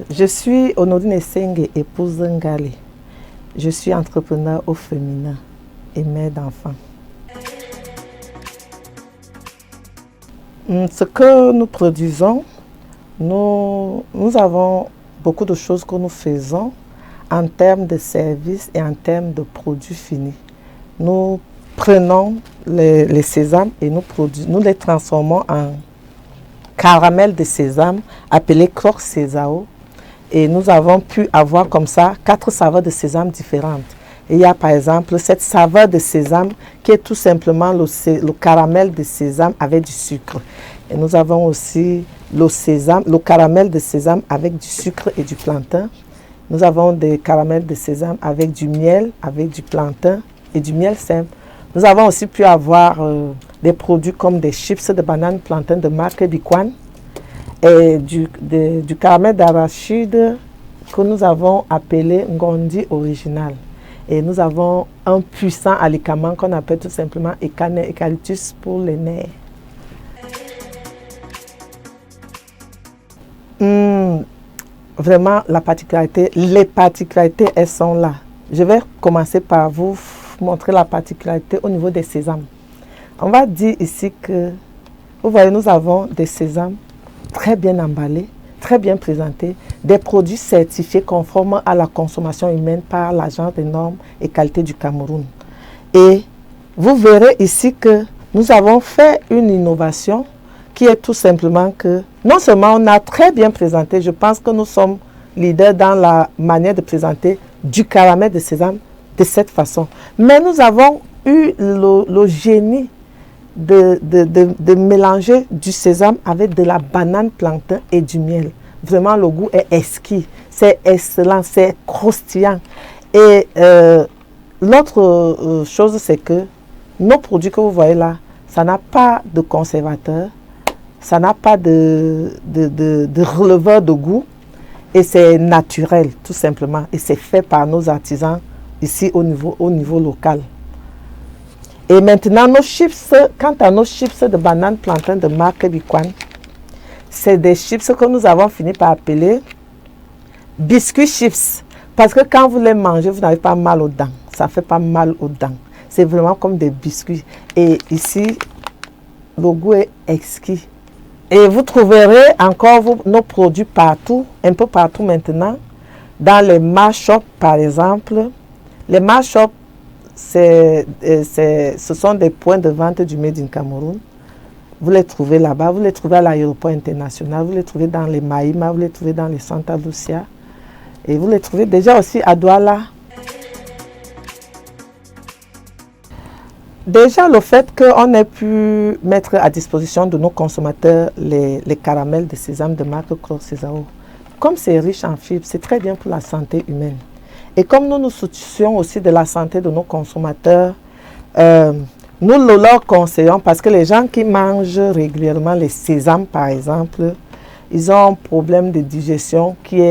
Je suis Honorine Essenge, épouse Ngali. Je suis entrepreneur au féminin et mère d'enfants. Ce que nous produisons, nous avons beaucoup de choses que nous faisons en termes de services et en termes de produits finis. Nous prenons les sésames et nous les transformons en caramel de sésame appelé croque sésao. Et nous avons pu avoir comme ça 4 saveurs de sésame différentes. Et il y a par exemple cette saveur de sésame qui est tout simplement le caramel de sésame avec du sucre. Et nous avons aussi le caramel de sésame avec du sucre et du plantain. Nous avons des caramels de sésame avec du miel, avec du plantain et du miel simple. Nous avons aussi pu avoir des produits comme des chips de banane plantain de marque Bikwan et du caramel d'arachide que nous avons appelé Ngondi original. Et nous avons un puissant alicament qu'on appelle tout simplement eucalyptus pour les nerfs. Vraiment, les particularités, elles sont là. Je vais commencer par vous montrer la particularité au niveau des sésames. On va dire ici que, vous voyez, nous avons des sésames très bien emballés, très bien présentés, des produits certifiés conformes à la consommation humaine par l'Agence des normes et qualité du Cameroun. Et vous verrez ici que nous avons fait une innovation qui est tout simplement que non seulement on a très bien présenté, je pense que nous sommes leaders dans la manière de présenter du caramel de sésame de cette façon, mais nous avons eu le génie de mélanger du sésame avec de la banane plantain et du miel. Vraiment, le goût est exquis, c'est excellent, c'est croustillant. Et l'autre chose, c'est que nos produits que vous voyez là, ça n'a pas de conservateur, ça n'a pas de releveur de goût et c'est naturel tout simplement. Et c'est fait par nos artisans ici au niveau local. Et maintenant, nos chips, quant à nos chips de banane plantain de marque Bikwan, c'est des chips que nous avons fini par appeler biscuits chips. Parce que quand vous les mangez, vous n'avez pas mal aux dents. Ça ne fait pas mal aux dents. C'est vraiment comme des biscuits. Et ici, le goût est exquis. Et vous trouverez encore nos produits partout, un peu partout maintenant. Dans les march-shops, par exemple. Les march-shops, ce sont des points de vente du Made in Cameroun. Vous les trouvez là-bas, vous les trouvez à l'aéroport international, vous les trouvez dans les Maïma, vous les trouvez dans les Santa Lucia. Et vous les trouvez déjà aussi à Douala. Déjà, le fait qu'on ait pu mettre à disposition de nos consommateurs les caramels de sésame de marque Croque Sésao, comme c'est riche en fibres, c'est très bien pour la santé humaine. Et comme nous nous soucions aussi de la santé de nos consommateurs, nous leur conseillons parce que les gens qui mangent régulièrement les sésames, par exemple, ils ont un problème de digestion qui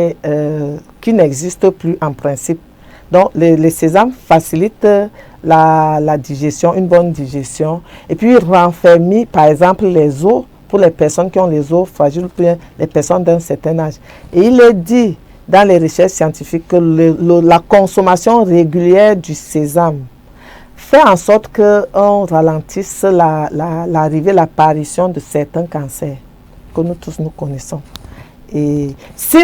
n'existe plus en principe. Donc, les sésames facilitent la digestion, une bonne digestion. Et puis, ils renferment, par exemple, les os pour les personnes qui ont les os fragiles, ou les personnes d'un certain âge. Et il est dit dans les recherches scientifiques que la consommation régulière du sésame fait en sorte qu'on ralentisse l'arrivée, l'apparition de certains cancers que nous tous nous connaissons. Et si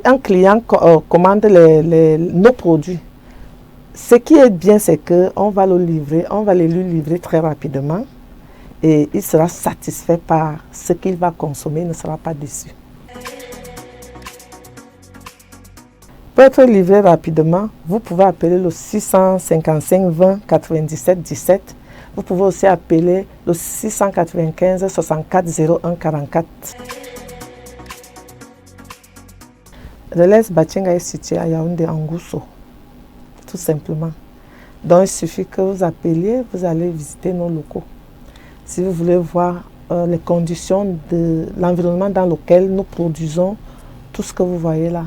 un client commande nos produits, ce qui est bien, c'est qu'on va les lui livrer très rapidement et il sera satisfait par ce qu'il va consommer, il ne sera pas déçu. Pour être livré rapidement, vous pouvez appeler le 655 20 97 17. Vous pouvez aussi appeler le 695 64 01 44. Relais Bachenga est situé à Yaoundé, en Gousso, tout simplement. Donc il suffit que vous appeliez, vous allez visiter nos locaux. Si vous voulez voir les conditions de l'environnement dans lequel nous produisons tout ce que vous voyez là.